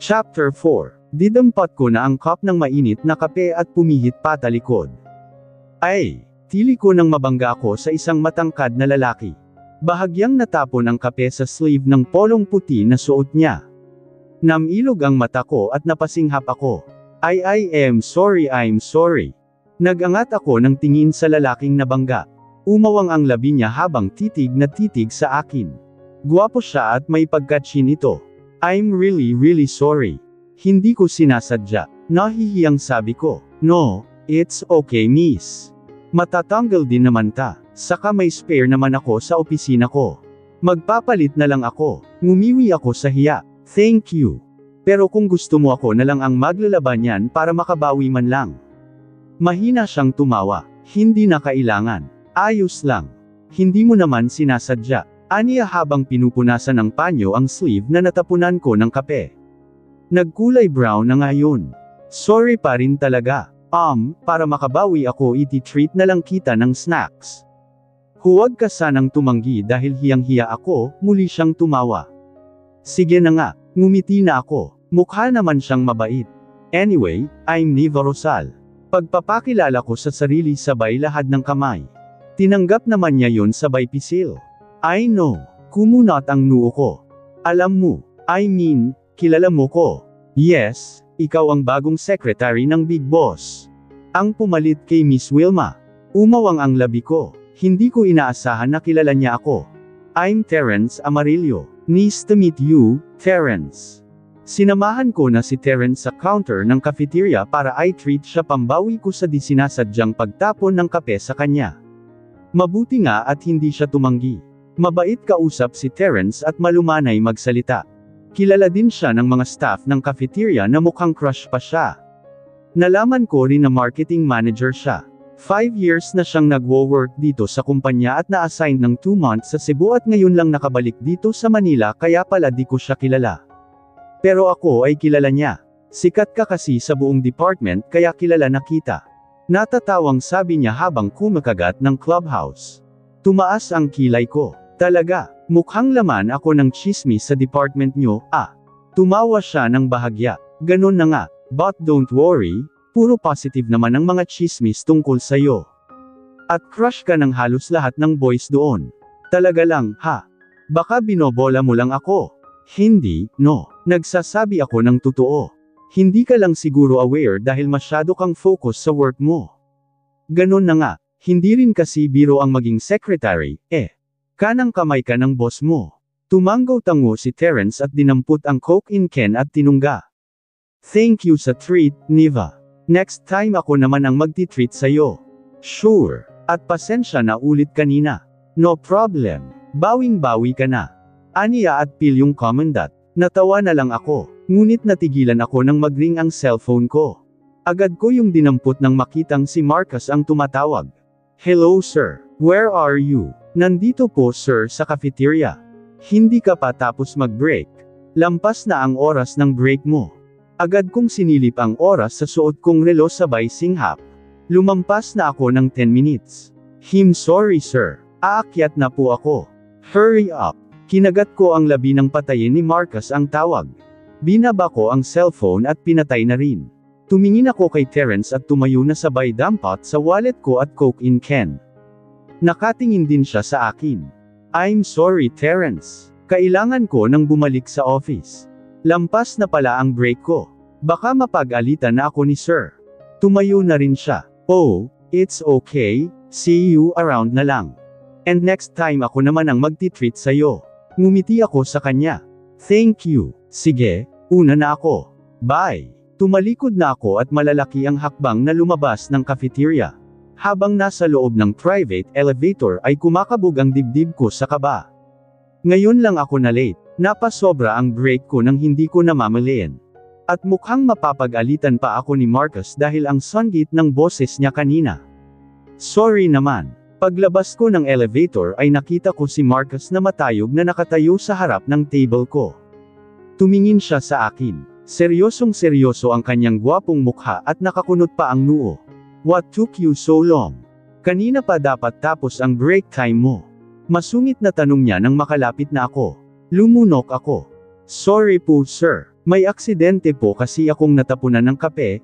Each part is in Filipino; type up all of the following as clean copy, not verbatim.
Chapter 4. Didampat ko na ang cup ng mainit na kape at pumihit patalikod. Ay, tili ko nang mabangga ako sa isang matangkad na lalaki. Bahagyang natapon ang kape sa sleeve ng polong puti na suot niya. Namilog ang mata ko at napasinghap ako. I am sorry. Nagangat ako ng tingin sa lalaking nabangga. Umawang ang labi niya habang titig na titig sa akin. Guwapo siya at may pagkatsin ito. I'm really sorry. Hindi ko sinasadya. Nahihiyang sabi ko. No, it's okay miss. Matatanggal din naman ta. Saka may spare naman ako sa opisina ko. Magpapalit na lang ako. Ngumiwi ako sa hiya. Thank you. Pero kung gusto mo ako na lang ang maglalaban yan para makabawi man lang. Mahina siyang tumawa. Hindi na kailangan. Ayos lang. Hindi mo naman sinasadya. Aniya habang pinupunasan ng panyo ang sleeve na natapunan ko ng kape. Nagkulay brown na ngayon. Sorry pa rin talaga. Para makabawi ako iti-treat na lang kita ng snacks. Huwag ka sanang tumanggi dahil hiyang-hiya ako, muli siyang tumawa. Sige na nga, ngumiti na ako. Mukha naman siyang mabait. Anyway, I'm Neva Rosal. Pagpapakilala ko sa sarili sabay lahad ng kamay. Tinanggap naman niya yon sabay pisil. I know, kumunat ang noo ko. Alam mo, kilala mo ko. Yes, ikaw ang bagong secretary ng Big Boss. Ang pumalit kay Miss Wilma. Umawang ang labi ko. Hindi ko inaasahan na kilala niya ako. I'm Terence Amarillo. Nice to meet you, Terence. Sinamahan ko na si Terence sa counter ng cafeteria para i-treat siya pambawi ko sa di sinasadyang pagtapon ng kape sa kanya. Mabuti nga at hindi siya tumanggi. Mabait kausap si Terence at malumanay magsalita. Kilala din siya ng mga staff ng cafeteria na mukhang crush pa siya. Nalaman ko rin na marketing manager siya. 5 years na siyang nagwo-work dito sa kumpanya at na-assign ng 2 months sa Cebu at ngayon lang nakabalik dito sa Manila kaya pala di ko siya kilala. Pero ako ay kilala niya. Sikat ka kasi sa buong department kaya kilala na kita. Natatawang sabi niya habang kumakagat ng clubhouse. Tumaas ang kilay ko. Talaga, mukhang laman ako ng chismis sa department nyo, Tumawa siya ng bahagya. Ganon na nga, but don't worry, puro positive naman ang mga chismis tungkol sa'yo. At crush ka ng halos lahat ng boys doon. Talaga lang, Baka binobola mo lang ako. Hindi, no. Nagsasabi ako ng totoo. Hindi ka lang siguro aware dahil masyado kang focus sa work mo. Ganon na nga, hindi rin kasi biro ang maging secretary, kanang kamay ka ng boss mo. Tumanggaw tango si Terence at dinampot ang Coke in can at tinungga. Thank you sa treat, Neva. Next time ako naman ang magti-treat sa'yo. Sure. At pasensya na ulit kanina. No problem. Bawing-bawi ka na. Aniya at pil yung commandant. Natawa na lang ako. Ngunit natigilan ako nang mag-ring ang cellphone ko. Agad ko yung dinampot nang makitang si Marcus ang tumatawag. Hello sir. Where are you? Nandito po sir sa cafeteria. Hindi ka pa tapos mag-break. Lampas na ang oras ng break mo. Agad kong sinilip ang oras sa suot kong relo sabay singhap. Lumampas na ako ng 10 minutes. Sorry sir. Aakyat na po ako. Hurry up. Kinagat ko ang labi ng patayin ni Marcus ang tawag. Binaba ko ang cellphone at pinatay na rin. Tumingin ako kay Terence at tumayo na sabay dampot sa wallet ko at Coke in can. Nakatingin din siya sa akin. I'm sorry Terence. Kailangan ko nang bumalik sa office. Lampas na pala ang break ko. Baka mapag-alitan na ako ni sir. Tumayo na rin siya. Oh, it's okay, see you around na lang. And next time ako naman ang magti-treat sa'yo. Ngumiti ako sa kanya. Thank you. Sige, una na ako. Bye. Tumalikod na ako at malalaki ang hakbang na lumabas ng cafeteria. Habang nasa loob ng private elevator ay kumakabog ang dibdib ko sa kaba. Ngayon lang ako na late. Napasobra ang break ko nang hindi ko namamalayan. At mukhang mapapag-alitan pa ako ni Marcus dahil ang songgit ng boses niya kanina. Sorry naman. Paglabas ko ng elevator ay nakita ko si Marcus na matayog na nakatayo sa harap ng table ko. Tumingin siya sa akin. Seryosong seryoso ang kanyang gwapong mukha at nakakunot pa ang noo. What took you so long? Kanina pa dapat tapos ang break time mo. Masungit na tanong niya nang makalapit na ako. Lumunok ako. Sorry po sir. May aksidente po kasi akong natapunan ng kape,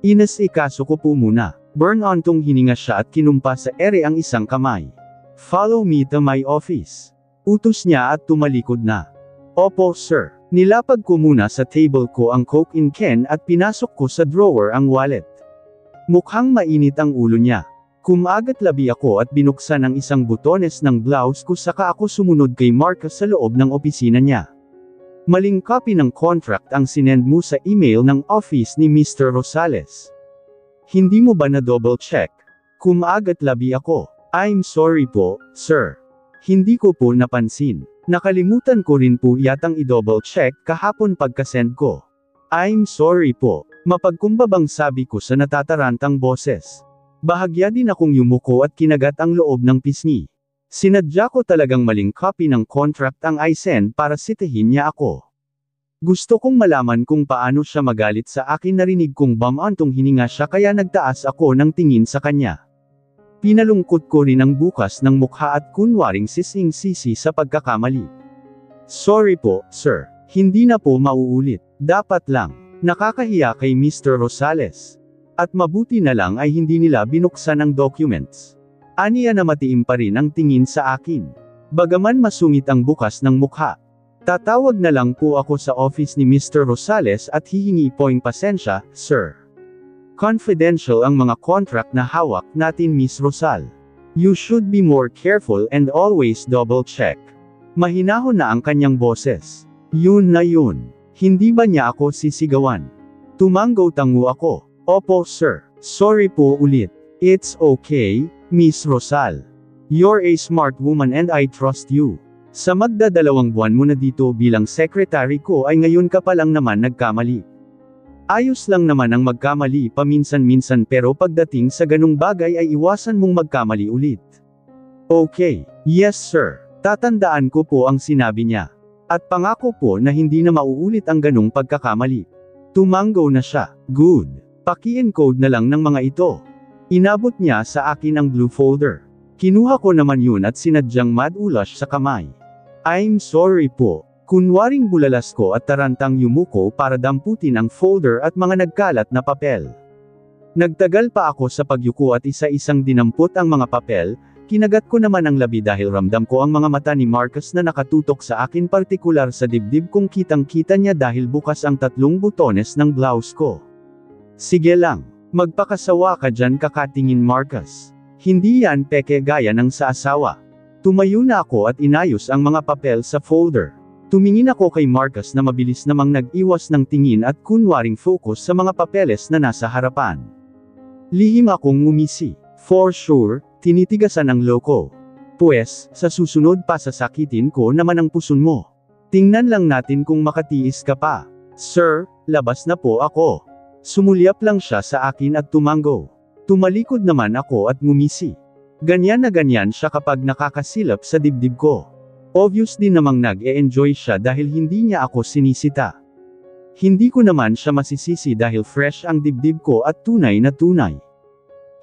Inasikaso ko po muna. Burn-ontong hininga siya at kinumpa sa ere ang isang kamay. Follow me to my office. Utos niya at tumalikod na. Opo, sir. Nilapag ko muna sa table ko ang Coke in can at pinasok ko sa drawer ang wallet. Mukhang mainit ang ulo niya. Kumagat labi ako at binuksan ang isang butones ng blouse ko saka ako sumunod kay Marcus sa loob ng opisina niya. Maling copy ng contract ang sinend mo sa email ng office ni Mr. Rosales. Hindi mo ba na double check? Kumagat labi ako. I'm sorry po, sir. Hindi ko po napansin. Nakalimutan ko rin po yatang i-double check kahapon pagka-send ko. I'm sorry po. Mapagkumbabang sabi ko sa natatarantang boses. Bahagya din akong yumuko at kinagat ang loob ng pisngi. Sinadya ko talagang maling copy ng contract ang I-send para sitahin niya ako. Gusto kong malaman kung paano siya magalit sa akin. Narinig kong bumantong hininga siya kaya nagtaas ako ng tingin sa kanya. Pinalungkot ko rin ang bukas ng mukha at kunwaring sising-sisi sa pagkakamali. Sorry po, sir. Hindi na po mauulit. Dapat lang. Nakakahiya kay Mr. Rosales. At mabuti na lang ay hindi nila binuksan ang documents. Aniya na matiim pa rin ang tingin sa akin. Bagaman masungit ang bukas ng mukha. Tatawag na lang po ako sa office ni Mr. Rosales at hihingi po'ng pasensya, sir. Confidential ang mga contract na hawak natin, Miss Rosal. You should be more careful and always double check. Mahinahon na ang kanyang boses. Yun na yun. Hindi ba niya ako sisigawan? Tumanggaw-tango ako. Opo, sir. Sorry po ulit. It's okay, Miss Rosal. You're a smart woman and I trust you. Sa magdadalawang buwan mo na dito bilang secretary ko ay ngayon ka pa lang naman nagkamali. Ayos lang naman ang magkamali paminsan-minsan pero pagdating sa ganung bagay ay iwasan mong magkamali ulit. Okay, yes sir. Tatandaan ko po ang sinabi niya. At pangako po na hindi na mauulit ang ganung pagkakamali. Tumanggaw na siya. Good. Paki-encode na lang ng mga ito. Inabot niya sa akin ang blue folder. Kinuha ko naman yun at sinadyang madulas sa kamay. I'm sorry po. Kunwaring bulalas ko at tarantang yumuko para damputin ang folder at mga nagkalat na papel. Nagtagal pa ako sa pagyuko at isa-isang dinampot ang mga papel, kinagat ko naman ang labi dahil ramdam ko ang mga mata ni Marcus na nakatutok sa akin partikular sa dibdib kong kitang-kita niya dahil bukas ang 3 butones ng blouse ko. Sige lang, magpakasawa ka dyan kakatingin Marcus. Hindi yan peke gaya ng sa asawa. Tumayo na ako at inayos ang mga papel sa folder. Tumingin ako kay Marcus na mabilis namang nag-iwas ng tingin at kunwaring focus sa mga papeles na nasa harapan. Lihim akong ngumisi. For sure, tinitigasan ang loko. Pues, sa susunod pa sasakitin ko naman ang puson mo. Tingnan lang natin kung makatiis ka pa. Sir, labas na po ako. Sumulyap lang siya sa akin at tumanggo. Tumalikod naman ako at ngumisi. Ganyan na ganyan siya kapag nakakasilap sa dibdib ko. Obvious din namang nag-e-enjoy siya dahil hindi niya ako sinisita. Hindi ko naman siya masisisi dahil fresh ang dibdib ko at tunay na tunay.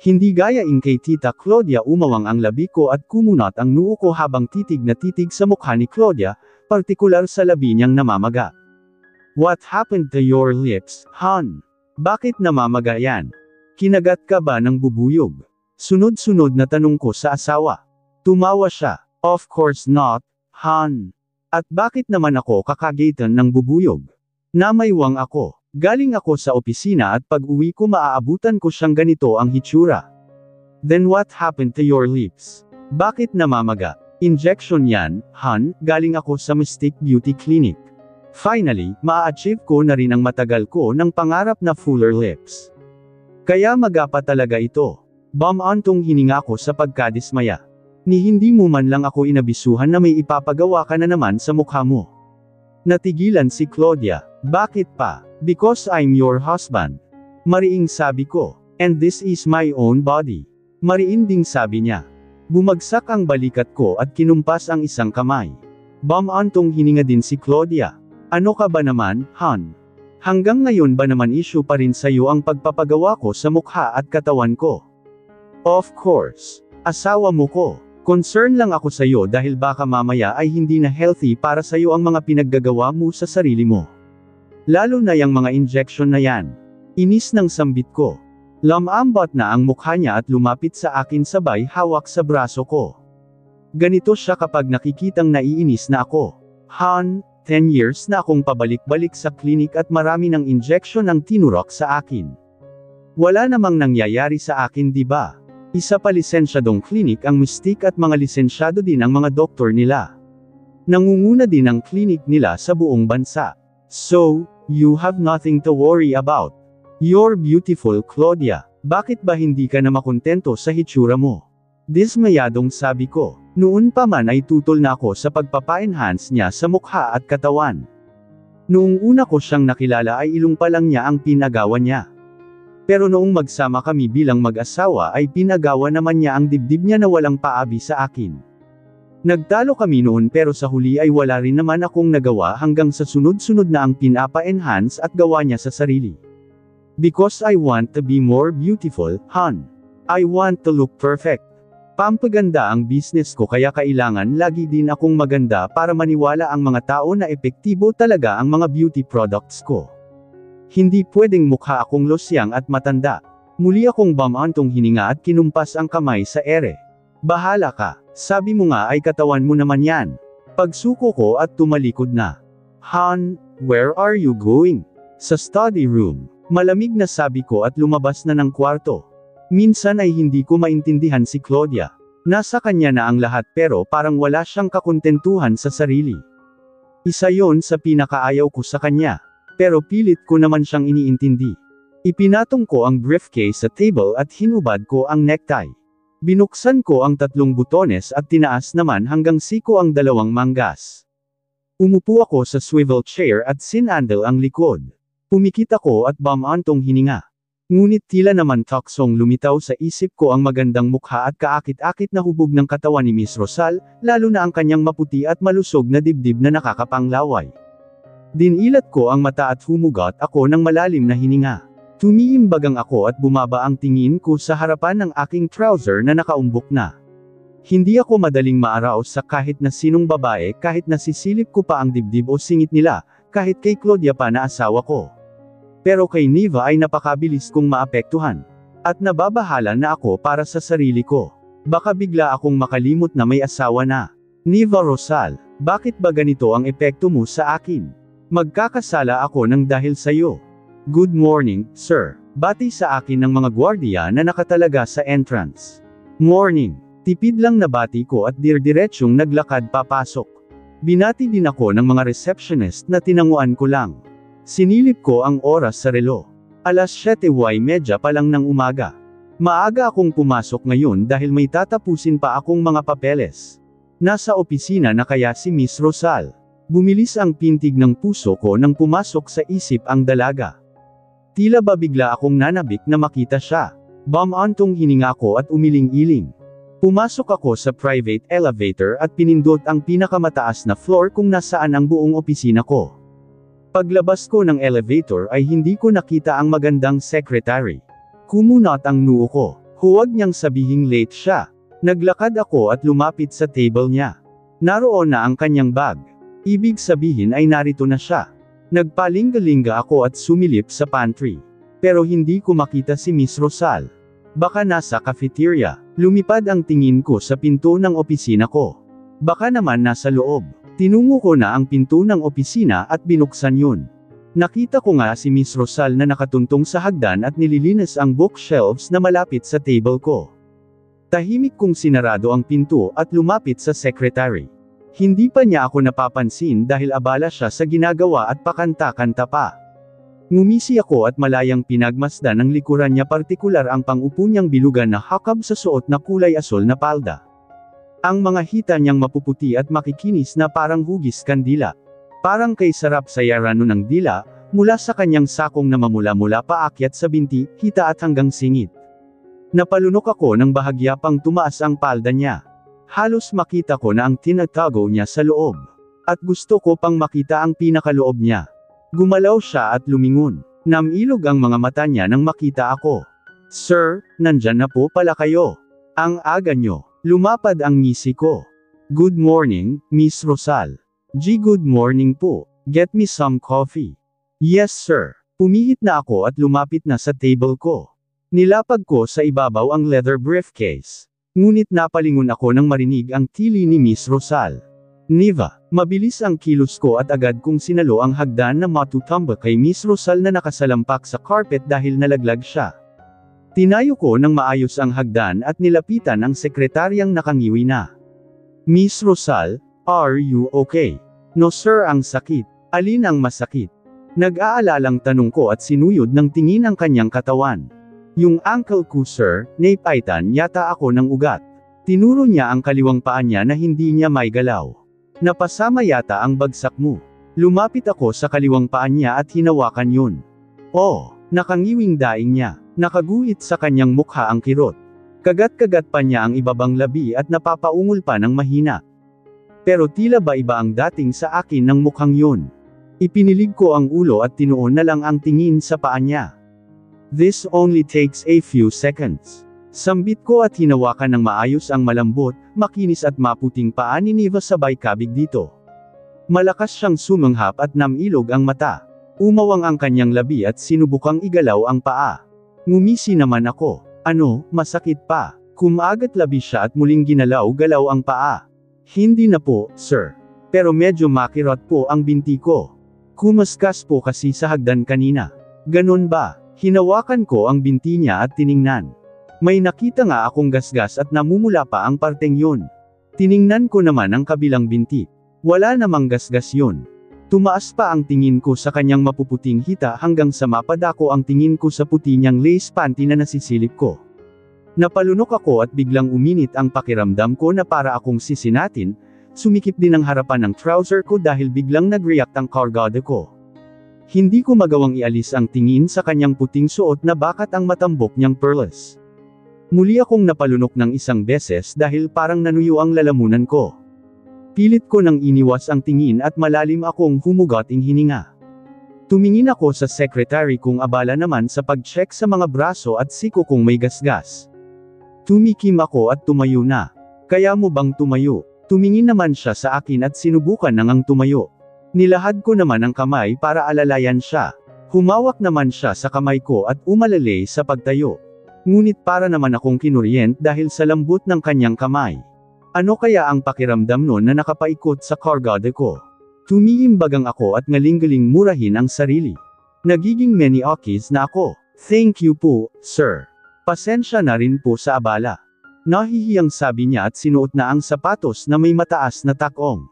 Hindi gaya kay Tita Claudia umawang ang labi ko at kumunat ang noo ko habang titig na titig sa mukha ni Claudia, partikular sa labi niyang namamaga. What happened to your lips, hon? Bakit namamaga yan? Kinagat ka ba ng bubuyog? Sunod-sunod na tanong ko sa asawa. Tumawa siya. Of course not. Han. At bakit naman ako kakagatan ng bubuyog? Namaywang ako. Galing ako sa opisina at pag-uwi ko maaabutan ko siyang ganito ang hitsura. Then what happened to your lips? Bakit namamaga? Injection yan, Han, galing ako sa Mystic Beauty Clinic. Finally, maa-achieve ko na rin ang matagal ko ng pangarap na fuller lips. Kaya magapa talaga ito. Bumantong hininga ko sa pagkadismaya. Ni hindi mo man lang ako inabisuhan na may ipapagawa ka na naman sa mukha mo. Natigilan si Claudia. Bakit pa? Because I'm your husband. Mariing sabi ko. And this is my own body. Mariin ding sabi niya. Bumagsak ang balikat ko at kinumpas ang isang kamay. Bumantong hininga din si Claudia. Ano ka ba naman, Han? Hanggang ngayon ba naman issue pa rin sa'yo ang pagpapagawa ko sa mukha at katawan ko? Of course. Asawa mo ko. Concern lang ako sa'yo dahil baka mamaya ay hindi na healthy para sa'yo ang mga pinaggagawa mo sa sarili mo. Lalo na yung mga injection na yan. Inis ng sambit ko. Lumambot na ang mukha niya at lumapit sa akin sabay hawak sa braso ko. Ganito siya kapag nakikitang naiinis na ako. Han, 10 years na akong pabalik-balik sa klinik at marami ng injection ang tinurok sa akin. Wala namang nangyayari sa akin, di ba? Isa pa lisensyadong klinik ang Mystique at mga lisensyado din ang mga doktor nila. Nangunguna din ang klinik nila sa buong bansa. So, you have nothing to worry about. You're beautiful, Claudia. Bakit ba hindi ka na makontento sa hitsura mo? Dismayadong sabi ko. Noon pa man ay tutol na ako sa pagpapa-enhance niya sa mukha at katawan. Noong una ko siyang nakilala ay ilong pa lang niya ang pinagawa niya. Pero noong magsama kami bilang mag-asawa ay pinagawa naman niya ang dibdib niya na walang paabi sa akin. Nagtalo kami noon pero sa huli ay wala rin naman akong nagawa hanggang sa sunod-sunod na ang pinapa-enhance at gawa niya sa sarili. Because I want to be more beautiful, hon. I want to look perfect. Pampaganda ang business ko kaya kailangan lagi din akong maganda para maniwala ang mga tao na epektibo talaga ang mga beauty products ko. Hindi pwedeng mukha akong losyang at matanda. Muli akong bumantong hininga at kinumpas ang kamay sa ere. Bahala ka, sabi mo nga ay katawan mo naman yan. Pagsuko ko at tumalikod na. Han, where are you going? Sa study room. Malamig na sabi ko at lumabas na ng kwarto. Minsan ay hindi ko maintindihan si Claudia. Nasa kanya na ang lahat pero parang wala siyang kakontentuhan sa sarili. Isa yon sa pinakaayaw ko sa kanya. Pero pilit ko naman siyang iniintindi. Ipinatong ko ang briefcase sa table at hinubad ko ang necktie. Binuksan ko ang 3 butones at tinaas naman hanggang siko ang 2 manggas. Umupo ako sa swivel chair at sinandal ang likod. Pumikit ako at bumantong hininga. Ngunit tila naman taksong lumitaw sa isip ko ang magandang mukha at kaakit-akit na hubog ng katawan ni Miss Rosal, lalo na ang kanyang maputi at malusog na dibdib na nakakapanglaway. Dinilat ko ang mata at humugot ako ng malalim na hininga. Tumiimbagang ako at bumaba ang tingin ko sa harapan ng aking trouser na nakaumbok na. Hindi ako madaling maaraos sa kahit na sinong babae kahit na sisilip ko pa ang dibdib o singit nila, kahit kay Claudia pa na asawa ko. Pero kay Niva ay napakabilis kong maapektuhan. At nababahala na ako para sa sarili ko. Baka bigla akong makalimot na may asawa na. Niva Rosal, bakit ba ganito ang epekto mo sa akin? Magkakasala ako ng dahil sayo. Good morning, sir. Bati sa akin ng mga gwardiya na nakatalaga sa entrance. Morning. Tipid lang na bati ko at dirdiretsyong naglakad papasok. Binati din ako ng mga receptionist na tinanguan ko lang. Sinilip ko ang oras sa relo. Alas 7:30 pa lang ng umaga. Maaga akong pumasok ngayon dahil may tatapusin pa akong mga papeles. Nasa opisina na kaya si Miss Rosal. Bumilis ang pintig ng puso ko nang pumasok sa isip ang dalaga. Tila ba bigla akong nanabik na makita siya. Bumantong hininga ko at umiling-iling. Pumasok ako sa private elevator at pinindot ang pinakamataas na floor kung nasaan ang buong opisina ko. Paglabas ko ng elevator ay hindi ko nakita ang magandang secretary. Kumunot ang noo ko. Huwag niyang sabihing late siya. Naglakad ako at lumapit sa table niya. Naroon na ang kanyang bag. Ibig sabihin ay narito na siya. Nagpalinga-linga ako at sumilip sa pantry. Pero hindi ko makita si Miss Rosal. Baka nasa cafeteria. Lumipad ang tingin ko sa pinto ng opisina ko. Baka naman nasa loob. Tinungo ko na ang pinto ng opisina at binuksan yun. Nakita ko nga si Miss Rosal na nakatuntong sa hagdan at nililinis ang bookshelves na malapit sa table ko. Tahimik kong sinarado ang pinto at lumapit sa secretary. Hindi pa niya ako napapansin dahil abala siya sa ginagawa at pakanta-kanta pa. Ngumisi ako at malayang pinagmasdan ng likuran niya, partikular ang pangupo niyang bilugan na hakab sa suot na kulay asol na palda. Ang mga hita niyang mapuputi at makikinis na parang hugis kandila. Parang kay sarap sayarano ng dila, mula sa kanyang sakong na mamula-mula paakyat sa binti, hita at hanggang singit. Napalunok ako nang bahagya pang tumaas ang palda niya. Halos makita ko na ang tinatago niya sa loob. At gusto ko pang makita ang pinakaloob niya. Gumalaw siya at lumingon. Namilog ang mga mata niya nang makita ako. Sir, nandyan na po pala kayo. Ang aga nyo. Lumapad ang ngisi ko. Good morning, Miss Rosal. Good morning po. Get me some coffee. Yes sir. Pumihit na ako at lumapit na sa table ko. Nilapag ko sa ibabaw ang leather briefcase. Ngunit napalingon ako nang marinig ang tili ni Miss Rosal. Niva, mabilis ang kilos ko at agad kong sinalo ang hagdan na matutumba kay Miss Rosal na nakasalampak sa carpet dahil nalaglag siya. Tinayo ko ng maayos ang hagdan at nilapitan ang sekretaryang nakangiwi na. Miss Rosal, are you okay? No sir, ang sakit. Alin ang masakit? Nag-aalalang tanong ko at sinuyod ng tingin ang kanyang katawan. Yung ankle ko sir, napaitan yata ako ng ugat. Tinuro niya ang kaliwang paa niya na hindi niya may galaw. Napasama yata ang bagsak mo. Lumapit ako sa kaliwang paa niya at hinawakan yun. Oh, nakangiwing daing niya. Nakaguhit sa kanyang mukha ang kirot. Kagat-kagat pa niya ang ibabang labi at napapaungol pa ng mahina. Pero tila ba iba ang dating sa akin ng mukhang yun. Ipinilig ko ang ulo at tinuon na lang ang tingin sa paa niya. This only takes a few seconds. Sambit ko at hinawakan ng maayos ang malambot, makinis at maputing paa ni Niva sabay kabig dito. Malakas siyang sumanghap at namilog ang mata. Umawang ang kanyang labi at sinubukang igalaw ang paa. Ngumisi naman ako. Ano, masakit pa? Kumagat labi siya at muling ginalaw-galaw ang paa. Hindi na po, sir. Pero medyo makirot po ang binti ko. Kumaskas po kasi sa hagdan kanina. Ganon ba? Hinawakan ko ang binti niya at tiningnan. May nakita nga akong gasgas at namumula pa ang parteng yun. Tiningnan ko naman ang kabilang binti. Wala namang gasgas yun. Tumaas pa ang tingin ko sa kanyang mapuputing hita hanggang sa mapadako ang tingin ko sa puti niyang lace panty na nasisilip ko. Napalunok ako at biglang uminit ang pakiramdam ko na para akong sisinatin, sumikip din ang harapan ng trouser ko dahil biglang nag-react ang kargada ko. Hindi ko magawang ialis ang tingin sa kanyang puting suot na bakat ang matambok niyang perlas. Muli akong napalunok ng isang beses dahil parang nanuyo ang lalamunan ko. Pilit ko nang iniwas ang tingin at malalim akong humugating hininga. Tumingin ako sa secretary kung abala naman sa pag-check sa mga braso at siko kung may gasgas. Tumikim ako at tumayo na. Kaya mo bang tumayo? Tumingin naman siya sa akin at sinubukan nang tumayo. Nilahad ko naman ang kamay para alalayan siya. Humawak naman siya sa kamay ko at umalalay sa pagtayo. Ngunit para naman akong kinuryent dahil sa lambot ng kanyang kamay. Ano kaya ang pakiramdam noon na nakapaikot sa kargada ko? Tumiimbagang ako at ngaling-galing murahin ang sarili. Nagiging many okis na ako. Thank you po, sir. Pasensya na rin po sa abala. Nahihiyang sabi niya at sinuot na ang sapatos na may mataas na takong.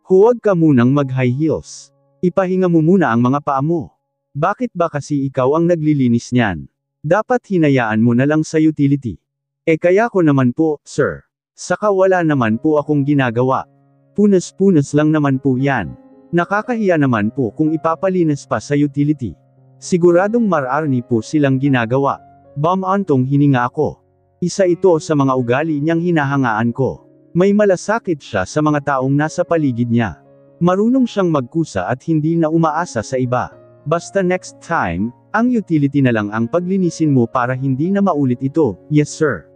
Huwag ka munang mag-high heels. Ipahinga mo muna ang mga paa mo. Bakit ba kasi ikaw ang naglilinis niyan? Dapat hinayaan mo na lang sa utility. Kaya ko naman po, sir. Saka wala naman po akong ginagawa. Punas-punas lang naman po yan. Nakakahiya naman po kung ipapalinis pa sa utility. Siguradong mararni po silang ginagawa. Bamantong hininga ako. Isa ito sa mga ugali niyang hinahangaan ko. May malasakit siya sa mga taong nasa paligid niya. Marunong siyang magkusa at hindi na umaasa sa iba. Basta next time, ang utility na lang ang paglinisin mo para hindi na maulit ito. Yes sir.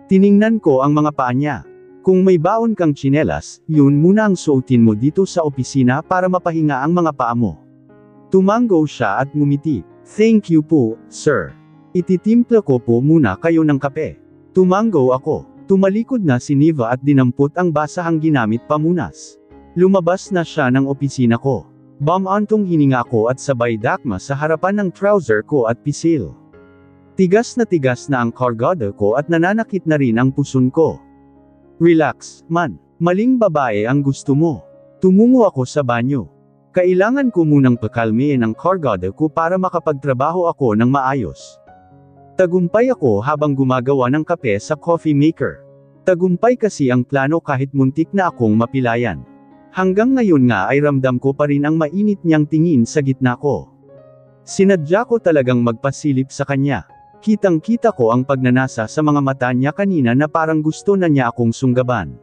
Tiningnan ko ang mga paa niya. Kung may baon kang tsinelas, yun muna ang suotin mo dito sa opisina para mapahinga ang mga paa mo. Tumango siya at ngumiti. Thank you po, sir. Ititimpla ko po muna kayo ng kape. Tumango ako. Tumalikod na si Niva at dinampot ang basahang ginamit pamunas. Lumabas na siya ng opisina ko. Bamantong hininga ko at sabay dakma sa harapan ng trouser ko at pisil. Tigas na ang kargada ko at nananakit na rin ang puson ko. Relax, man. Maling babae ang gusto mo. Tumungo ako sa banyo. Kailangan ko munang pakalmiin ang kargada ko para makapagtrabaho ako ng maayos. Tagumpay ako habang gumagawa ng kape sa coffee maker. Tagumpay kasi ang plano kahit muntik na akong mapilayan. Hanggang ngayon nga ay ramdam ko pa rin ang mainit niyang tingin sa gitna ko. Sinadya ko talagang magpasilip sa kanya. Kitang-kita ko ang pagnanasa sa mga mata niya kanina na parang gusto na niya akong sunggaban.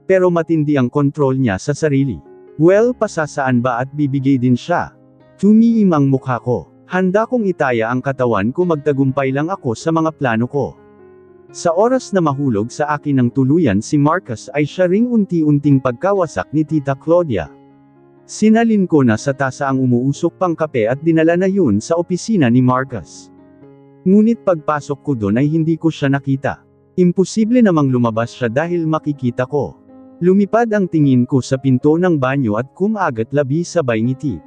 Pero matindi ang kontrol niya sa sarili. Well, pasasaan ba at bibigay din siya? Tumiim ang mukha ko. Handa kong itaya ang katawan ko, magtagumpay lang ako sa mga plano ko. Sa oras na mahulog sa akin ng tuluyan si Marcus ay siya ring unti-unting pagkawasak ni Tita Claudia. Sinalin ko na sa tasa ang umuusok pang kape at dinala na yun sa opisina ni Marcus. Ngunit pagpasok ko doon ay hindi ko siya nakita. Imposible namang lumabas siya dahil makikita ko. Lumipad ang tingin ko sa pinto ng banyo at kumagat labi sabay ngiti.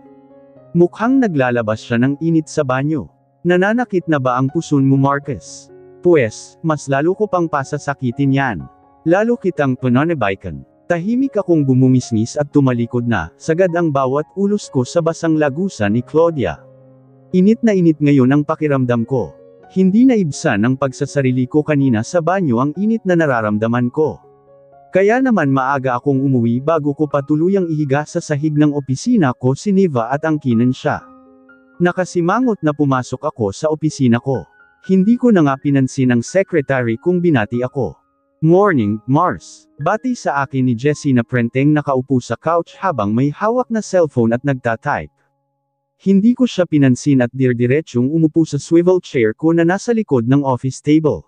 Mukhang naglalabas siya ng init sa banyo. Nananakit na ba ang puson mo, Marcus? Pues, mas lalo ko pang pasasakitin yan. Lalo kitang pananabaykan. Tahimik akong bumungisngis at tumalikod na, sagad ang bawat ulos ko sa basang lagusan ni Claudia. Init na init ngayon ang pakiramdam ko. Hindi naibsan ang pagsasarili ko kanina sa banyo ang init na nararamdaman ko. Kaya naman maaga akong umuwi bago ko patuluyang ihiga sa sahig ng opisina ko si Neva at angkinan siya. Nakasimangot na pumasok ako sa opisina ko. Hindi ko na nga pinansin ang secretary kung binati ako. Morning, Mars. Bati sa akin ni Jessie na prenteng nakaupo sa couch habang may hawak na cellphone at nagtatype. Hindi ko siya pinansin at dirdiretsong umupo sa swivel chair ko na nasa likod ng office table.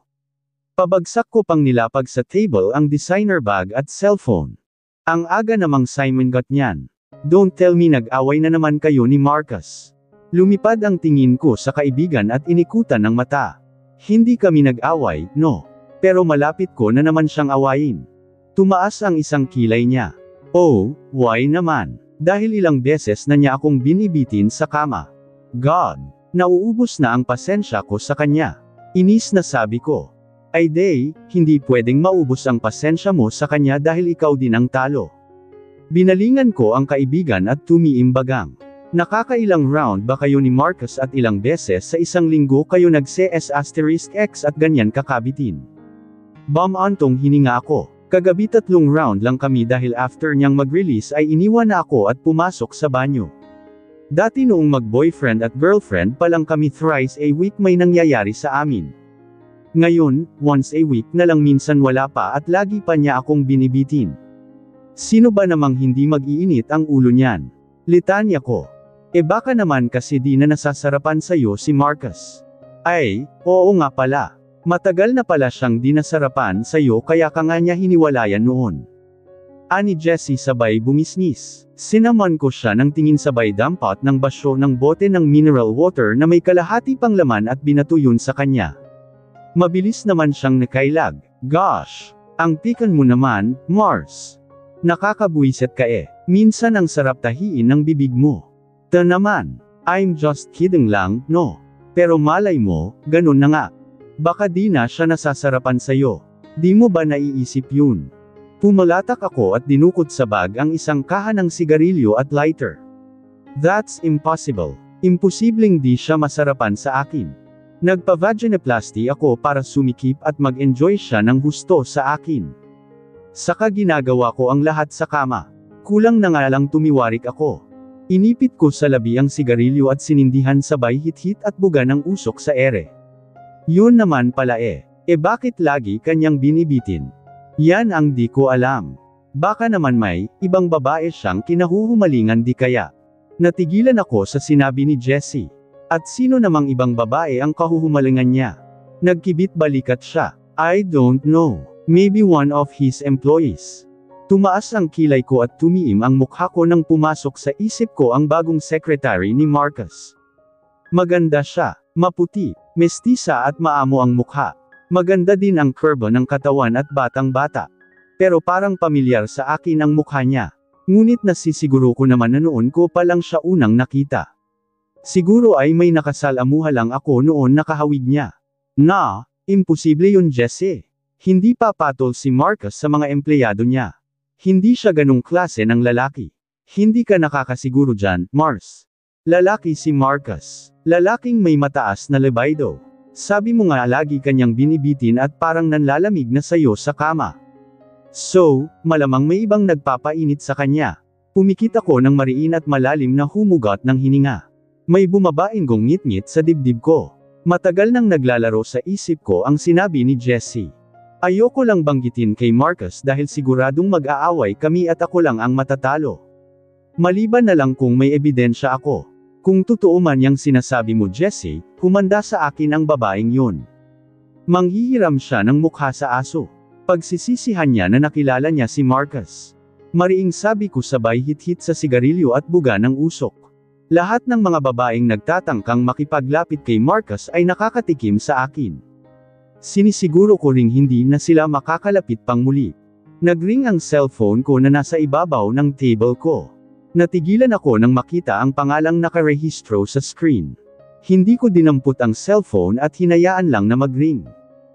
Pabagsak ko pang nilapag sa table ang designer bag at cellphone. Ang aga namang Simon got niyan. Don't tell me nag-away na naman kayo ni Marcus. Lumipad ang tingin ko sa kaibigan at inikutan ng mata. Hindi kami nag-away, no. Pero malapit ko na naman siyang awayin. Tumaas ang isang kilay niya. Oh, why naman? Dahil ilang beses na niya akong binibitin sa kama. God, nauubos na ang pasensya ko sa kanya. Inis na sabi ko. Ay day, hindi pwedeng maubos ang pasensya mo sa kanya dahil ikaw din ang talo. Binalingan ko ang kaibigan at tumiimbagang. Nakakailang round ba kayo ni Marcus at ilang beses sa isang linggo kayo nag-CS*** at ganyan kakabitin? Antong hininga ako. Kagabi 3 round lang kami dahil after niyang mag-release ay iniwan na ako at pumasok sa banyo. Dati noong mag-boyfriend at girlfriend pa lang kami thrice a week may nangyayari sa amin. Ngayon, once a week na lang minsan wala pa at lagi pa niya akong binibitin. Sino ba namang hindi mag-iinit ang ulo niyan? Litanya ko. Baka naman kasi di na nasasarapan sa'yo si Marcus. Ay, oo nga pala. Matagal na pala siyang di nasarapan sa'yo kaya ka nga niya hiniwalayan noon. Ani Jessie sabay bumisngis. Sinaman ko siya ng tingin sabay dampot ng basyo ng bote ng mineral water na may kalahati pang laman at binato yun sa kanya. Mabilis naman siyang nakailag. Gosh! Ang pikan mo naman, Mars. Nakakabuiset ka eh. Minsan ang sarap tahiin ng bibig mo. Ta naman. I'm just kidding lang, no? Pero malay mo, ganun na nga. Baka di na siya nasasarapan sa'yo. Di mo ba naiisip yun? Pumalatak ako at dinukot sa bag ang isang kahan ng sigarilyo at lighter. That's impossible. Imposibleng di siya masarapan sa akin. Nagpa-vaginoplasty ako para sumikip at mag-enjoy siya ng husto sa akin. Saka ginagawa ko ang lahat sa kama. Kulang na nga lang tumiwarik ako. Inipit ko sa labi ang sigarilyo at sinindihan sabay hit-hit at buga ng usok sa ere. Yun naman pala bakit lagi kanyang binibitin? Yan ang di ko alam. Baka naman may ibang babae siyang kinahuhumalingan di kaya. Natigilan ako sa sinabi ni Jessie. At sino namang ibang babae ang kahuhumalingan niya? Nagkibit balikat siya. I don't know. Maybe one of his employees. Tumaas ang kilay ko at tumiim ang mukha ko nang pumasok sa isip ko ang bagong secretary ni Marcus. Maganda siya, maputi, mestisa at maamo ang mukha. Maganda din ang kurbo ng katawan at batang-bata. Pero parang pamilyar sa akin ang mukha niya. Ngunit nasisiguro ko naman na noon ko pa lang siya unang nakita. Siguro ay may nakasalamuha lang ako noon nakahawig niya. Imposible yun Jessie. Hindi papatol si Marcus sa mga empleyado niya. Hindi siya ganung klase ng lalaki. Hindi ka nakakasiguro dyan, Mars. Lalaki si Marcus. Lalaking may mataas na libido. Sabi mo nga lagi kanyang binibitin at parang nanlalamig na sayo sa kama. So, malamang may ibang nagpapainit sa kanya. Pumikit ako ng mariin at malalim na humugot ng hininga. May bumabaing ngit-ngit sa dibdib ko. Matagal nang naglalaro sa isip ko ang sinabi ni Jessie. Ayoko lang banggitin kay Marcus dahil siguradong mag-aaway kami at ako lang ang matatalo. Maliban na lang kung may ebidensya ako. Kung totoo man yang sinasabi mo Jessie, humanda sa akin ang babaeng yun. Manghihiram siya ng mukha sa aso. Pagsisisihan niya na nakilala niya si Marcus. Mariing sabi ko sabay hit-hit sa sigarilyo at buga ng usok. Lahat ng mga babaeng nagtatangkang makipaglapit kay Marcus ay nakakatikim sa akin. Sinisiguro ko ring hindi na sila makakalapit pang muli. Nagring ang cellphone ko na nasa ibabaw ng table ko. Natigilan ako nang makita ang pangalang nakarehistro sa screen. Hindi ko dinampot ang cellphone at hinayaan lang na magring.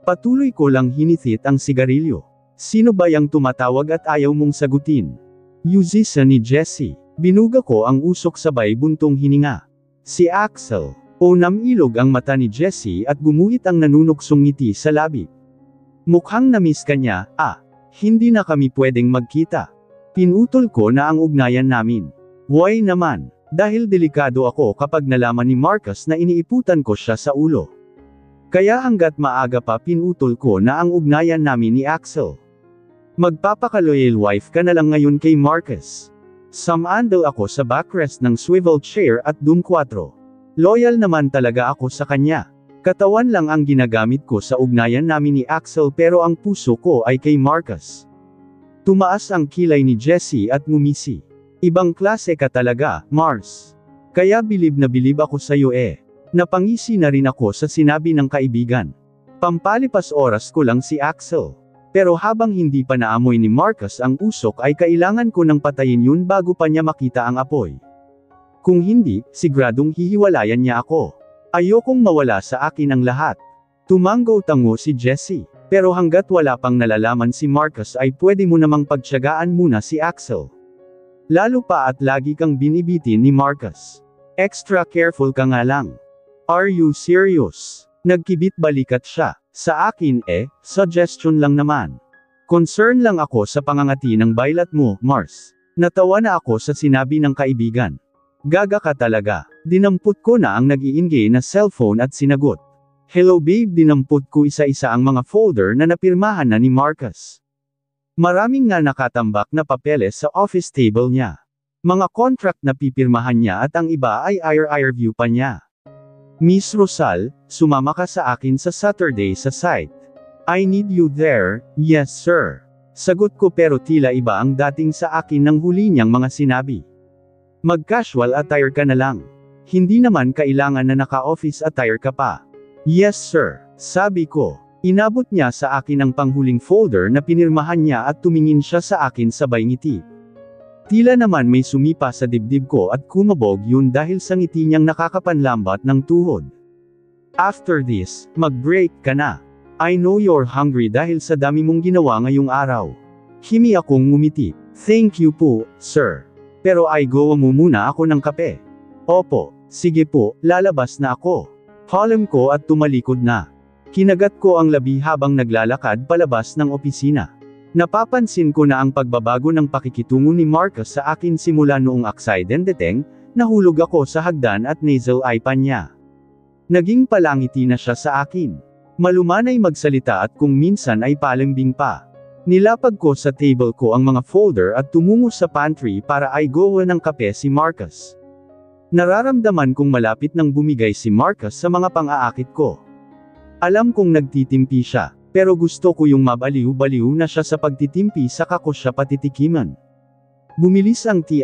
Patuloy ko lang hinithit ang sigarilyo. Sino ba yang tumatawag at ayaw mong sagutin? Yuzisa ni Jessie. Binuga ko ang usok sabay buntong hininga. Si Axel. O namilog ang mata ni Jessie at gumuhit ang nanunuksong ngiti sa labi. Mukhang namiss ka niya, hindi na kami pwedeng magkita. Pinutol ko na ang ugnayan namin. Why naman, dahil delikado ako kapag nalaman ni Marcus na iniiputan ko siya sa ulo. Kaya hanggat maaga pa pinutol ko na ang ugnayan namin ni Axel. Magpapaka-loyal wife ka na lang ngayon kay Marcus. Samandal ako sa backrest ng swivel chair at Doom 4. Loyal naman talaga ako sa kanya. Katawan lang ang ginagamit ko sa ugnayan namin ni Axel pero ang puso ko ay kay Marcus. Tumaas ang kilay ni Jessie at ngumisi. Ibang klase ka talaga, Mars. Kaya bilib na bilib ako sa iyo Napangisi na rin ako sa sinabi ng kaibigan. Pampalipas oras ko lang si Axel. Pero habang hindi pa naamoy ni Marcus ang usok ay kailangan ko nang patayin yun bago pa niya makita ang apoy. Kung hindi, siguradong hihiwalayan niya ako. Ayokong mawala sa akin ang lahat. Tumanggo-tango si Jessie. Pero hanggat wala pang nalalaman si Marcus ay pwede mo namang pagtiyagaan muna si Axel. Lalo pa at lagi kang binibitin ni Marcus. Extra careful ka nga lang. Are you serious? Nagkibit balikat siya. Sa akin suggestion lang naman. Concern lang ako sa pangangati ng bailat mo, Mars. Natawa na ako sa sinabi ng kaibigan. Gaga ka talaga. Dinampot ko na ang nag-iingay na cellphone at sinagot. Hello babe, dinampot ko isa-isa ang mga folder na napirmahan na ni Marcus. Maraming nga nakatambak na papeles sa office table niya. Mga contract na pipirmahan niya at ang iba ay IR-view pa niya. Miss Rosal, sumama ka sa akin sa Saturday sa site. I need you there, yes sir. Sagot ko pero tila iba ang dating sa akin ng huli niyang mga sinabi. Mag-casual attire ka na lang. Hindi naman kailangan na naka-office attire ka pa. Yes sir, sabi ko. Inabot niya sa akin ang panghuling folder na pinirmahan niya at tumingin siya sa akin sabay ngiti. Tila naman may sumipa sa dibdib ko at kumabog yun dahil sa ngiti niyang nakakapanlambat ng tuhod. After this, mag-break ka na. I know you're hungry dahil sa dami mong ginawa ngayong araw. Himi akong ngumiti. Thank you po, sir. Pero ay gawa mo muna ako ng kape. Opo, sige po, lalabas na ako. Halem ko at tumalikod na. Kinagat ko ang labi habang naglalakad palabas ng opisina. Napapansin ko na ang pagbabago ng pakikitungo ni Marcus sa akin simula noong aksidenteng, nahulog ako sa hagdan at nasal eye pa niya. Naging palangiti na siya sa akin. Malumanay magsalita at kung minsan ay palembing pa. Nilapag ko sa table ko ang mga folder at tumungo sa pantry para ay gawa ng kape si Marcus. Nararamdaman kong malapit nang bumigay si Marcus sa mga pang-aakit ko. Alam kong nagtitimpi siya, pero gusto ko yung mabaliw-baliw na siya sa pagtitimpi saka ko siya patitikiman. Bumilis ang T*****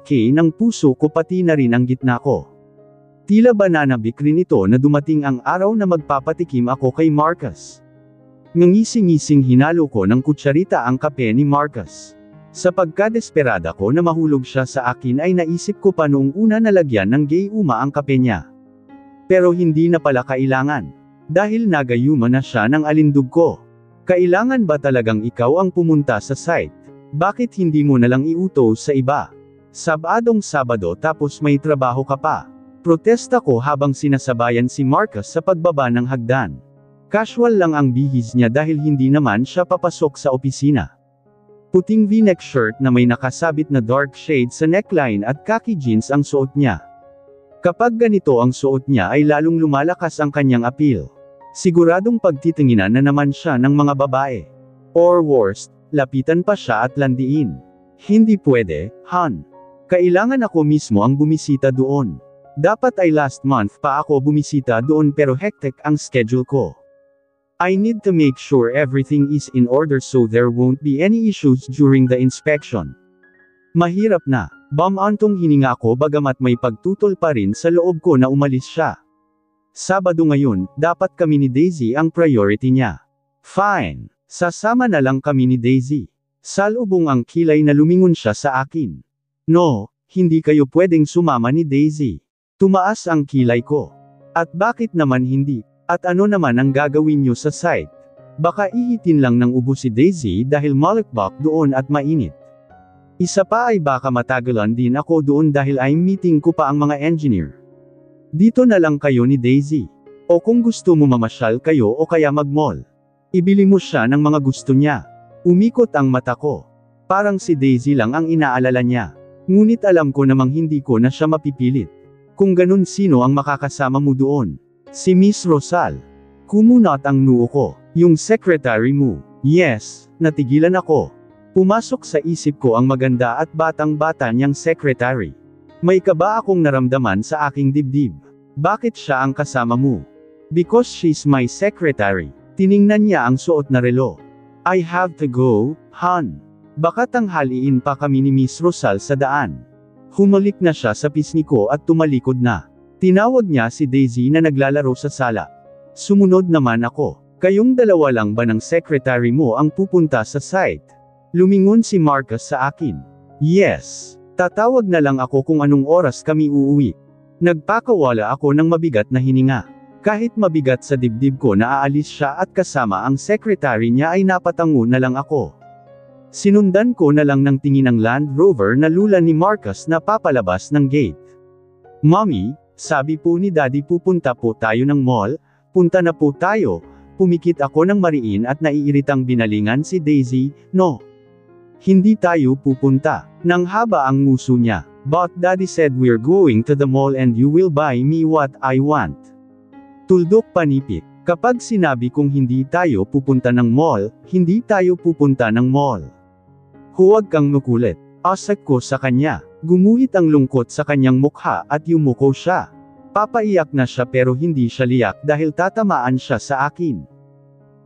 K ng puso ko pati na rin ang gitna ko. Tila bananabik rin ito na dumating ang araw na magpapatikim ako kay Marcus. Ngangising-ngising hinalo ko ng kutsarita ang kape ni Marcus. Sa pagkadesperada ko na mahulog siya sa akin ay naisip ko pa noong una na lagyan ng gayuma ang kape niya. Pero hindi na pala kailangan. Dahil nagayuma na siya ng alindog ko. Kailangan ba talagang ikaw ang pumunta sa site? Bakit hindi mo nalang iutos sa iba? Sabadong-Sabado tapos may trabaho ka pa. Protesta ko habang sinasabayan si Marcus sa pagbaba ng hagdan. Casual lang ang bihis niya dahil hindi naman siya papasok sa opisina. Puting v-neck shirt na may nakasabit na dark shade sa neckline at khaki jeans ang suot niya. Kapag ganito ang suot niya ay lalong lumalakas ang kanyang appeal. Siguradong pagtitinginan na naman siya ng mga babae. Or worst, lapitan pa siya at landiin. Hindi pwede, Han. Kailangan ako mismo ang bumisita doon. Dapat ay last month pa ako bumisita doon pero hectic ang schedule ko. I need to make sure everything is in order so there won't be any issues during the inspection. Mahirap na. Bumantong hininga ko bagamat may pagtutol pa rin sa loob ko na umalis siya. Sabado ngayon, dapat kami ni Daisy ang priority niya. Fine. Sasama na lang kami ni Daisy. Salubong ang kilay na lumingon siya sa akin. No, hindi kayo pwedeng sumama ni Daisy. Tumaas ang kilay ko. At bakit naman hindi? At ano naman ang gagawin niyo sa site? Baka ihitin lang ng ubo si Daisy dahil malakbak doon at mainit. Isa pa ay baka matagalan din ako doon dahil ay meeting ko pa ang mga engineer. Dito na lang kayo ni Daisy. O kung gusto mo mamasyal kayo o kaya mag-mall. Ibili mo siya ng mga gusto niya. Umikot ang mata ko. Parang si Daisy lang ang inaalala niya. Ngunit alam ko namang hindi ko na siya mapipilit. Kung ganun sino ang makakasama mo doon? Si Miss Rosal. Kumunot ang noo ko. Yung secretary mo. Yes, natigilan ako. Pumasok sa isip ko ang maganda at batang-bata niyang secretary. May kaba akong naramdaman sa aking dibdib. Bakit siya ang kasama mo? Because she's my secretary. Tiningnan niya ang suot na relo. I have to go, hon. Baka tanghaliin pa kami ni Miss Rosal sa daan. Humalik na siya sa pisngi ko at tumalikod na. Tinawag niya si Daisy na naglalaro sa sala. Sumunod naman ako. Kayong dalawa lang ba ng secretary mo ang pupunta sa site? Lumingon si Marcus sa akin. Yes. Tatawag na lang ako kung anong oras kami uuwi. Nagpakawala ako ng mabigat na hininga. Kahit mabigat sa dibdib ko na aalis siya at kasama ang secretary niya ay napatango na lang ako. Sinundan ko na lang ng tingin ang Land Rover na lula ni Marcus na papalabas ng gate. Mommy, sabi po ni Daddy pupunta po tayo ng mall, punta na po tayo. Pumikit ako ng mariin at naiiritang binalingan si Daisy. No. Hindi tayo pupunta. Nang haba ang nguso niya. But Daddy said we're going to the mall and you will buy me what I want. Tuldok panipik. Kapag sinabi kong hindi tayo pupunta ng mall, hindi tayo pupunta ng mall. Huwag kang makulit. Asak ko sa kanya. Gumuhit ang lungkot sa kanyang mukha at yumuko siya. Papaiyak na siya pero hindi siya liyak dahil tatamaan siya sa akin.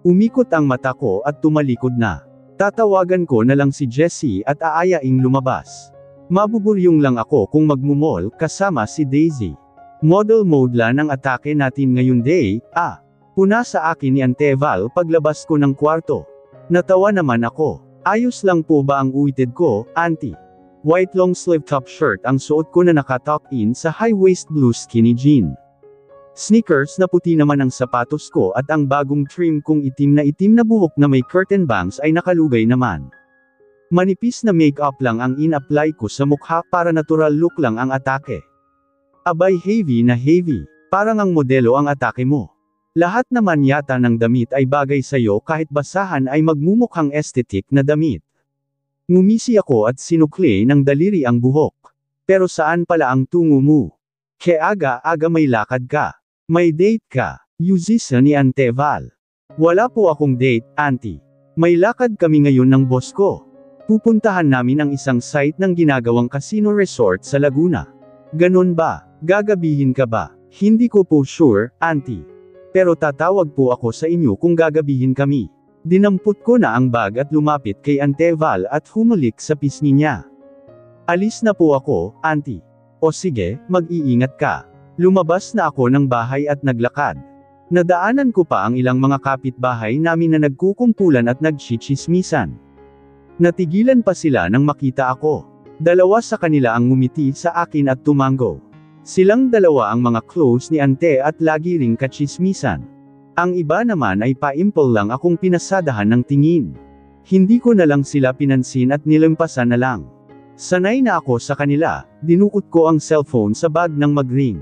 Umikot ang mata ko at tumalikod na. Tatawagan ko na lang si Jessie at aayaing lumabas. Mabuburyong lang ako kung magmumol kasama si Daisy. Model mode lang ang atake natin ngayon day, Puna sa akin ni Ante Val paglabas ko ng kwarto. Natawa naman ako. Ayos lang po ba ang uitid ko, auntie? White long sleeve top shirt ang suot ko na naka-tuck in sa high-waist blue skinny jean. Sneakers na puti naman ang sapatos ko at ang bagong trim kong itim na buhok na may curtain bangs ay nakalugay naman. Manipis na makeup lang ang in-apply ko sa mukha para natural look lang ang atake. Abay heavy na heavy, parang ang modelo ang atake mo. Lahat naman yata ng damit ay bagay sa'yo kahit basahan ay magmumukhang aesthetic na damit. Ngumisi ako at sinukli ng daliri ang buhok. Pero saan pala ang tungo mo? Kaya aga may lakad ka. May date ka, Yuzisa ni Ante Val. Wala po akong date, auntie. May lakad kami ngayon ng boss ko. Pupuntahan namin ang isang site ng ginagawang casino resort sa Laguna. Ganon ba? Gagabihin ka ba? Hindi ko po sure, auntie. Pero tatawag po ako sa inyo kung gagabihin kami. Dinampot ko na ang bag at lumapit kay Ante Val at humalik sa pisngi niya. Alis na po ako, auntie. O sige, mag-iingat ka. Lumabas na ako ng bahay at naglakad. Nadaanan ko pa ang ilang mga kapitbahay namin na nagkukumpulan at nagchichismisan. Natigilan pa sila nang makita ako. Dalawa sa kanila ang ngumiti sa akin at tumango. Silang dalawa ang mga close ni Ante at lagi ring kachismisan. Ang iba naman ay pa-imple lang akong pinasadahan ng tingin. Hindi ko na lang sila pinansin at nilampasan na lang. Sanay na ako sa kanila, dinukot ko ang cellphone sa bag nang mag-ring.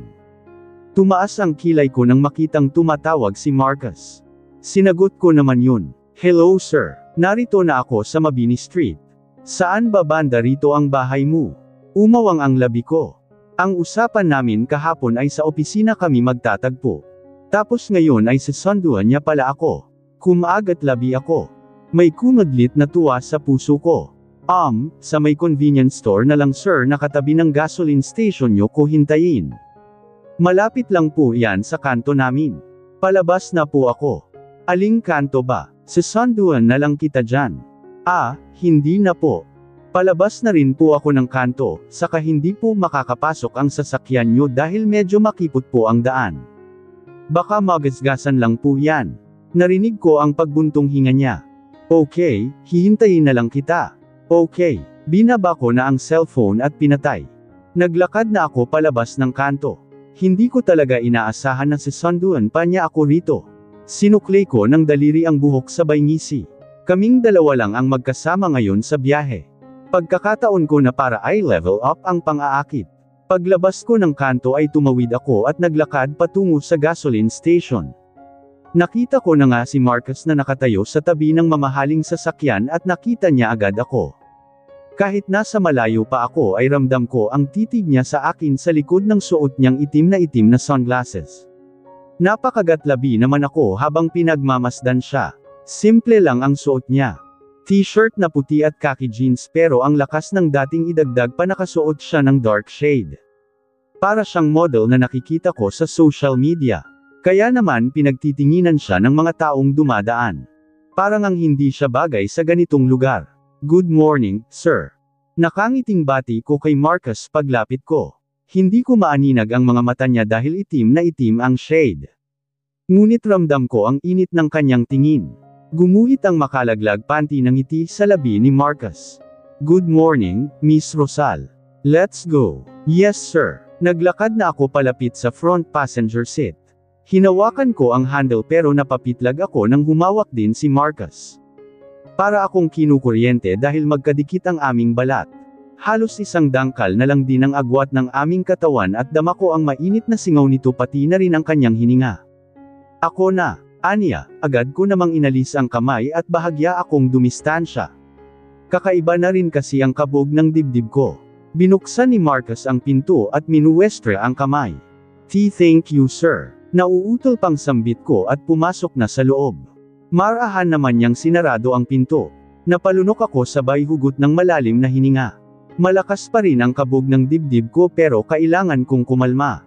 Tumaas ang kilay ko nang makitang tumatawag si Marcus. Sinagot ko naman yun. Hello sir, narito na ako sa Mabini Street. Saan ba banda rito ang bahay mo? Umawang ang labi ko. Ang usapan namin kahapon ay sa opisina kami magtatagpo. Tapos ngayon ay sasunduan niya pala ako. Kumagat labi ako. May kumaglit na tuwa sa puso ko. Sa may convenience store na lang sir nakatabi ng gasoline station nyo ko hintayin. Malapit lang po yan sa kanto namin. Palabas na po ako. Aling kanto ba? Susunduan na lang kita dyan. Hindi na po. Palabas na rin po ako ng kanto, saka hindi po makakapasok ang sasakyan nyo dahil medyo makipot po ang daan. Baka magasgasan lang po yan. Narinig ko ang pagbuntong hinga niya. Okay, hihintayin na lang kita. Okay, binaba ko na ang cellphone at pinatay. Naglakad na ako palabas ng kanto. Hindi ko talaga inaasahan na susunduan pa niya ako rito. Sinukli ko ng daliri ang buhok sabay ngisi. Kaming dalawa lang ang magkasama ngayon sa biyahe. Pagkakataon ko na para i-level up ang pang-aakit. Paglabas ko ng kanto ay tumawid ako at naglakad patungo sa gasoline station. Nakita ko na nga si Marcus na nakatayo sa tabi ng mamahaling sasakyan at nakita niya agad ako. Kahit nasa malayo pa ako ay ramdam ko ang titig niya sa akin sa likod ng suot niyang itim na sunglasses. Napakagatlabi naman ako habang pinagmamasdan siya. Simple lang ang suot niya. T-shirt na puti at khaki jeans pero ang lakas ng dating idagdag pa nakasuot siya ng dark shade. Para siyang model na nakikita ko sa social media. Kaya naman pinagtitinginan siya ng mga taong dumadaan. Parang ang hindi siya bagay sa ganitong lugar. Good morning, sir. Nakangiting bati ko kay Marcus paglapit ko. Hindi ko maaninag ang mga mata niya dahil itim na itim ang shade. Ngunit ramdam ko ang init ng kanyang tingin. Gumuhit ang makalaglag panty ng ngiti sa labi ni Marcus. Good morning, Miss Rosal. Let's go. Yes sir. Naglakad na ako palapit sa front passenger seat. Hinawakan ko ang handle pero napapitlag ako nang humawak din si Marcus. Para akong kinukuryente dahil magkadikit ang aming balat. Halos isang dangkal na lang din ang agwat ng aming katawan at dama ko ang mainit na singaw nito pati na rin ang kanyang hininga. Ako na. Aniya, agad ko namang inalis ang kamay at bahagya akong dumistansya. Kakaiba na rin kasi ang kabog ng dibdib ko. Binuksan ni Marcus ang pinto at minuwestre ang kamay. Thank you sir. Nauutol pang sambit ko at pumasok na sa loob. Marahan naman niyang sinarado ang pinto. Napalunok ako sabay hugot ng malalim na hininga. Malakas pa rin ang kabog ng dibdib ko pero kailangan kong kumalma.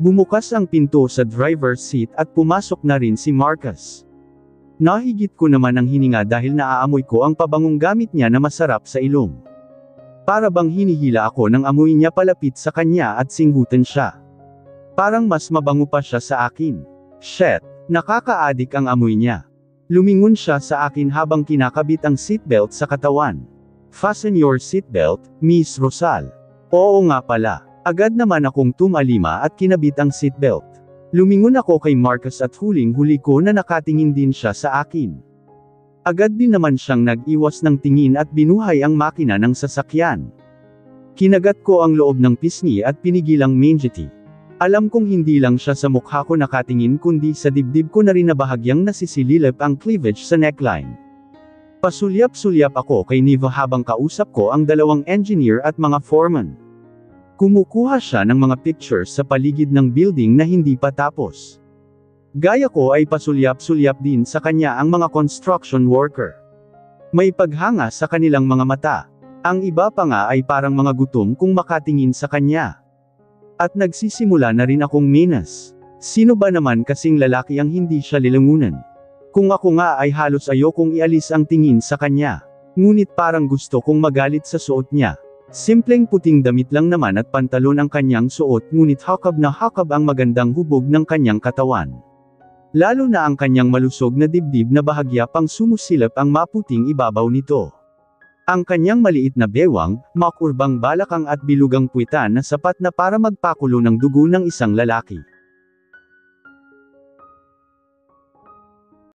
Bumukas ang pinto sa driver's seat at pumasok na rin si Marcus. Nahigit ko naman ang hininga dahil naaamoy ko ang pabangong gamit niya na masarap sa ilong. Para bang hinihila ako ng amoy niya palapit sa kanya at singhutan siya. Parang mas mabango pa siya sa akin. Shit, nakakaadik ang amoy niya. Lumingon siya sa akin habang kinakabit ang seatbelt sa katawan. Fasten your seatbelt, Miss Rosal. Oo nga pala. Agad naman akong tumalima at kinabit ang seatbelt. Lumingon ako kay Marcus at huling-huli ko na nakatingin din siya sa akin. Agad din naman siyang nag-iwas ng tingin at binuhay ang makina ng sasakyan. Kinagat ko ang loob ng pisngi at pinigilang mangiti. Alam kong hindi lang siya sa mukha ko nakatingin kundi sa dibdib ko na rin na bahagyang nasisililip ang cleavage sa neckline. Pasulyap-sulyap ako kay Niva habang kausap ko ang dalawang engineer at mga foreman. Kumukuha siya ng mga pictures sa paligid ng building na hindi pa tapos. Gaya ko ay pasulyap-sulyap din sa kanya ang mga construction worker. May paghanga sa kanilang mga mata. Ang iba pa nga ay parang mga gutom kung makatingin sa kanya. At nagsisimula na rin akong menas. Sino ba naman kasing lalaki ang hindi siya lilangunan? Kung ako nga ay halos ayokong ialis ang tingin sa kanya. Ngunit parang gusto kong magalit sa suot niya. Simpleng puting damit lang naman at pantalon ang kanyang suot ngunit hakab na hakab ang magandang hubog ng kanyang katawan. Lalo na ang kanyang malusog na dibdib na bahagya pang sumusilap ang maputing ibabaw nito. Ang kanyang maliit na bewang, makurbang balakang at bilugang puwitan na sapat na para magpakulo ng dugo ng isang lalaki.